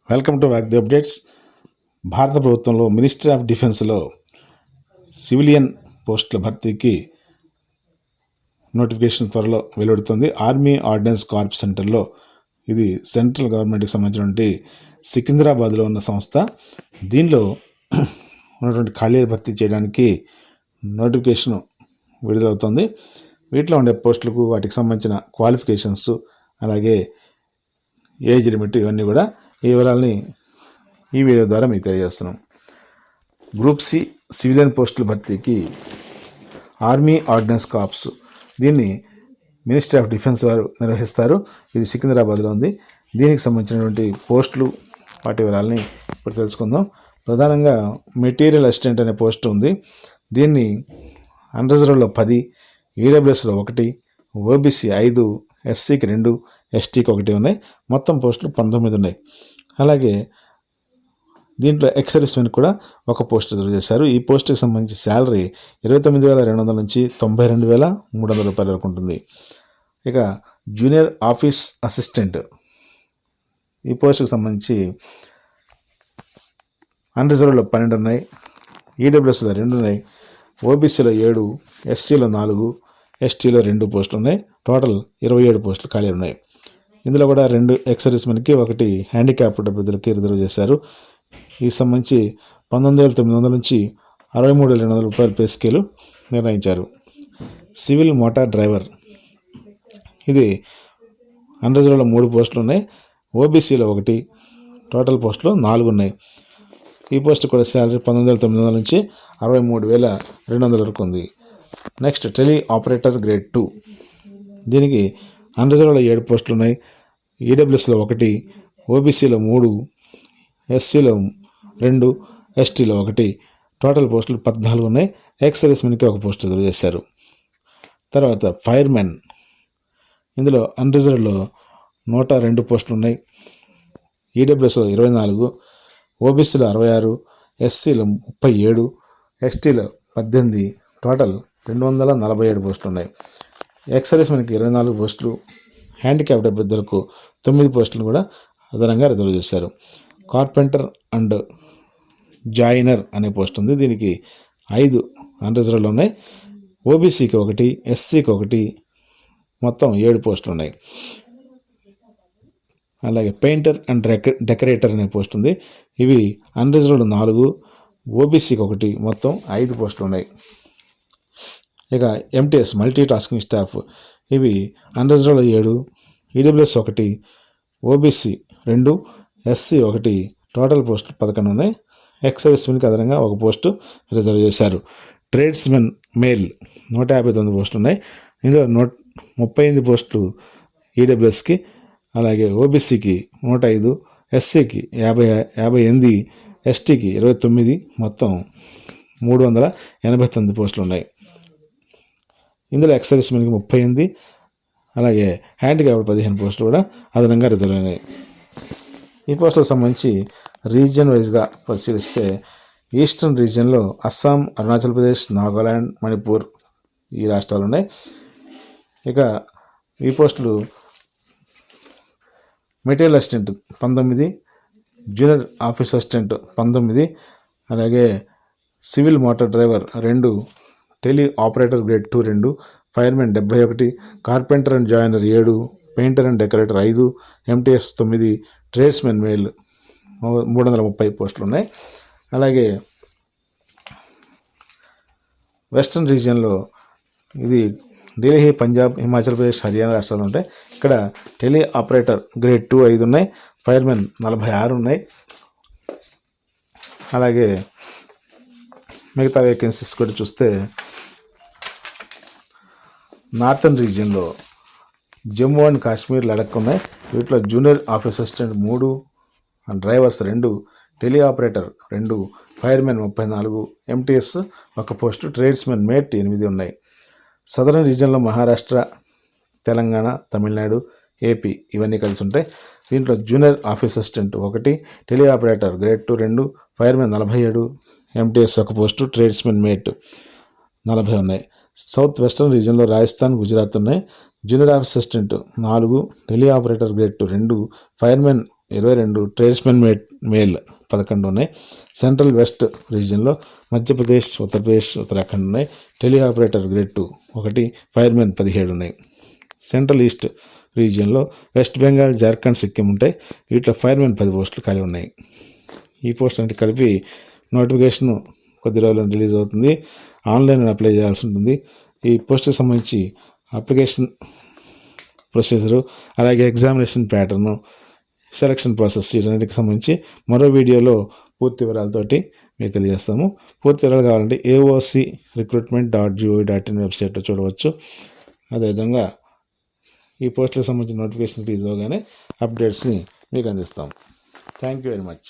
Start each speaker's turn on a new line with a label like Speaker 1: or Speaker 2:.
Speaker 1: Welcome to walk the updates. భారత ప్రభుత్వంలో ministry of డిఫెన్స్లో సివిలియన్ పోస్టుల భర్తీకి నోటిఫికేషన్ త్వరలో వెలువడుతుంది. ఆర్మీ ఆర్డినెన్స్ కార్ప్ సెంటర్లో, ఇది సెంట్రల్ గవర్నమెంట్కి సంబంధించినటువంటి సికింద్రాబాద్లో ఉన్న సంస్థ. దీనిలో ఉన్నటువంటి ఖాళీలు భర్తీ చేయడానికి నోటిఫికేషన్ విడుదలవుతుంది. వీటిలో ఉండే పోస్టులకు వాటికి సంబంధించిన క్వాలిఫికేషన్స్, అలాగే ఏజ్ లిమిట్, ఇవన్నీ కూడా ఈ వివరాలని ఈ వీడియో ద్వారా మీకు తెలియజేస్తున్నాం. గ్రూప్ సి సివిలియన్ పోస్టుల భర్తీకి ఆర్మీ ఆర్డినెన్స్ కార్ప్స్, దీన్ని మినిస్ట్రీ ఆఫ్ డిఫెన్స్ వారు నిర్వహిస్తారు. ఇది సికింద్రాబాద్లో ఉంది. దీనికి సంబంధించినటువంటి పోస్టులు, వాటి వివరాలని ఇప్పుడు తెలుసుకుందాం. ప్రధానంగా మెటీరియల్ అసిస్టెంట్ అనే పోస్ట్ ఉంది. దీన్ని అన్రిజర్వ్లో 10, ఈడబ్ల్యూఎస్లో 1, ఓబీసీ 5, ఎస్సీకి 2, ఎస్టీకి 1 ఉన్నాయి. మొత్తం పోస్టులు 19 ఉన్నాయి. అలాగే దీంట్లో ఎక్స్-సర్వీస్మెన్ కూడా ఒక పోస్ట్ రిజర్వ్ చేశారు. ఈ పోస్టుకి సంబంధించి శాలరీ 29,200 నుంచి 92,300 రూపాయల వరకు ఉంటుంది. ఇక జూనియర్ ఆఫీస్ అసిస్టెంట్, ఈ పోస్టుకి సంబంధించి అన్రిజర్వ్లో 12 ఉన్నాయి, ఈడబ్ల్యూఎస్లో 2 ఉన్నాయి, ఓబీసీలో 7, ఎస్సీలో 4, ఎస్టీలో 2 పోస్టులు ఉన్నాయి. టోటల్ 27 పోస్టులు ఖాళీ ఉన్నాయి. ఇందులో కూడా 2 ఎక్స్-సర్వీస్మెన్కి, 1 హ్యాండిక్యాప్డ్ అభ్యర్థులకి రిజర్వ్ చేశారు. ఈ సంబంధించి 19,900 నుంచి 63,200 రూపాయల పే స్కేలు నిర్ణయించారు. సివిల్ మోటార్ డ్రైవర్, ఇది అన్రిజర్వ్లో 3 పోస్టులు ఉన్నాయి, ఓబీసీలో 1, టోటల్ పోస్టులు 4 ఉన్నాయి. ఈ పోస్ట్ కూడా శాలరీ 19,900 నుంచి 63,200 వరకు ఉంది. నెక్స్ట్ టెలి ఆపరేటర్ గ్రేడ్ 2, దీనికి అన్రిజర్వ్లో 7 పోస్టులు ఉన్నాయి, ఈడబ్ల్యూఎస్లో 1, ఓబీసీలో 3, ఎస్సీలో 2, ఎస్టీలో 1, టోటల్ పోస్టులు 14 ఉన్నాయి. ఎక్స్-సర్వీస్మెన్కి 1 పోస్ట్ రిజర్వ్ చేశారు. తర్వాత ఫైర్మెన్, ఇందులో అన్రిజర్వ్లో 102 పోస్టులు ఉన్నాయి, ఈడబ్ల్యూఎస్లో 24, ఓబీసీలో 66, ఎస్సీలో 37, ఎస్టీలో 18, టోటల్ 247 పోస్టులు ఉన్నాయి. ఎక్స్-సర్వీస్మెన్కి 24 పోస్టులు, హ్యాండిక్యాప్డ్ అభ్యర్థులకు 9 పోస్టులు కూడా అదనంగా రిజర్వ్ చేశారు. కార్పెంటర్ అండ్ జాయినర్ అనే పోస్ట్ ఉంది. దీనికి 5 అన్రిజర్వ్లో ఉన్నాయి, ఓబీసీకి 1, ఎస్సీకి 1, మొత్తం 7 పోస్టులు ఉన్నాయి. అలాగే పెయింటర్ అండ్ డెకరేటర్ అనే పోస్ట్ ఉంది. ఇవి అన్రిజర్వ్లో 4, ఓబీసీకి 1, మొత్తం 5 పోస్టులు ఉన్నాయి. ఇక ఎంటీఎస్ మల్టీ టాస్కింగ్ స్టాఫ్, ఇవి అన్రిజర్వ్లో 7, ఈడబ్ల్యూఎస్ 1, ఓబీసీ 2, ఎస్సీ 1, టోటల్ పోస్టులు 11 ఉన్నాయి. ఎక్స్-సర్వీస్మెన్కి అదనంగా 1 పోస్టు రిజర్వ్ చేశారు. ట్రేడ్స్మెన్ మేల్ 159 పోస్టులు ఉన్నాయి. ఇందులో 138 పోస్టులు ఈడబ్ల్యూఎస్కి, అలాగే ఓబీసీకి 105, ఎస్సీకి 58, ఎస్టీకి 29, మొత్తం 389 పోస్టులు ఉన్నాయి. ఇందులో ఎక్స్-సర్వీస్మెన్కి 38, అలాగే హ్యాండిక్యాప్డ్ 15 పోస్టులు కూడా అదనంగా రిజర్వ్ అయినాయి. ఈ పోస్టులకు సంబంధించి రీజియన్ వైజ్గా పరిశీలిస్తే, ఈస్టర్న్ రీజియన్లో అస్సాం, అరుణాచల్ ప్రదేశ్, నాగాలాండ్, మణిపూర్, ఈ రాష్ట్రాలు ఉన్నాయి. ఇక ఈ పోస్టులు material assistant 19, junior office assistant 19, అలాగే civil motor driver 2, tele operator grade 2 2, firemen 71, carpenter and joiner 7, painter and decorator 5, MTS 9, tradesmen male 330 పోస్టులు ఉన్నాయి. అలాగే వెస్ట్రన్ రీజియన్లో, ఇది ఢిల్లీ, పంజాబ్, హిమాచల్ ప్రదేశ్, హర్యానా రాష్ట్రాలు ఉంటాయి. ఇక్కడ టెలి ఆపరేటర్ గ్రేడ్ 2 5 ఉన్నాయి, ఫైర్మెన్ 46 ఉన్నాయి. అలాగే మిగతా వేకెన్సీస్ కూడా చూస్తే, నార్థన్ రీజియన్లో జమ్మూ అండ్ కాశ్మీర్, లడక్ ఉన్నాయి. వీటిలో junior office assistant 3, drivers 2, tele operator 2, firemen 34, MTS 1 post, tradesmen mate 8 ఉన్నాయి. సదరన్ రీజియన్లో మహారాష్ట్ర, తెలంగాణ, తమిళనాడు, ఏపీ ఇవన్నీ కలిసి ఉంటాయి. దీంట్లో junior office assistant 1, tele operator grade 2 2, firemen 47, MTS 1 post, tradesmen mate 40 ఉన్నాయి. సౌత్ వెస్టర్న్ రీజియన్లో రాజస్థాన్, గుజరాత్ ఉన్నాయి. Junior office assistant 4, tele operator grade 2 2, firemen 22 tradesmen male 11 ఉన్నాయి. సెంట్రల్ వెస్ట్ రీజియన్లో మధ్యప్రదేశ్, ఉత్తరప్రదేశ్, ఉత్తరాఖండ్ ఉన్నాయి. టెలి ఆపరేటర్ గ్రేడ్ 2 1, ఫైర్మెన్ 17 ఉన్నాయి. సెంట్రల్ ఈస్ట్ రీజియన్లో వెస్ట్ బెంగాల్, జార్ఖండ్, సిక్కిం ఉంటాయి. వీటిలో ఫైర్మెన్ 10 పోస్టులు ఖాళీ ఉన్నాయి. ఈ పోస్ట్ అంటే కలిపి నోటిఫికేషన్ కొద్ది రోజుల్లో రిలీజ్ అవుతుంది. ఆన్లైన్లో అప్లై చేయాల్సి ఉంటుంది. ఈ పోస్టుకి సంబంధించి అప్లికేషన్ ప్రొసీజరు, అలాగే ఎగ్జామినేషన్ ప్యాటర్ను, సెలక్షన్ ప్రాసెస్ వీటన్నిటికి సంబంధించి మరో వీడియోలో పూర్తి వివరాలతోటి మీకు తెలియజేస్తాము. పూర్తి వివరాలు కావాలంటే aocrecruitment.gov.in వెబ్సైట్లో చూడవచ్చు. అదేవిధంగా ఈ పోస్టులకు సంబంధించిన నోటిఫికేషన్ రిలీజ్ అవగానే అప్డేట్స్ని మీకు అందిస్తాము. Thank you very much.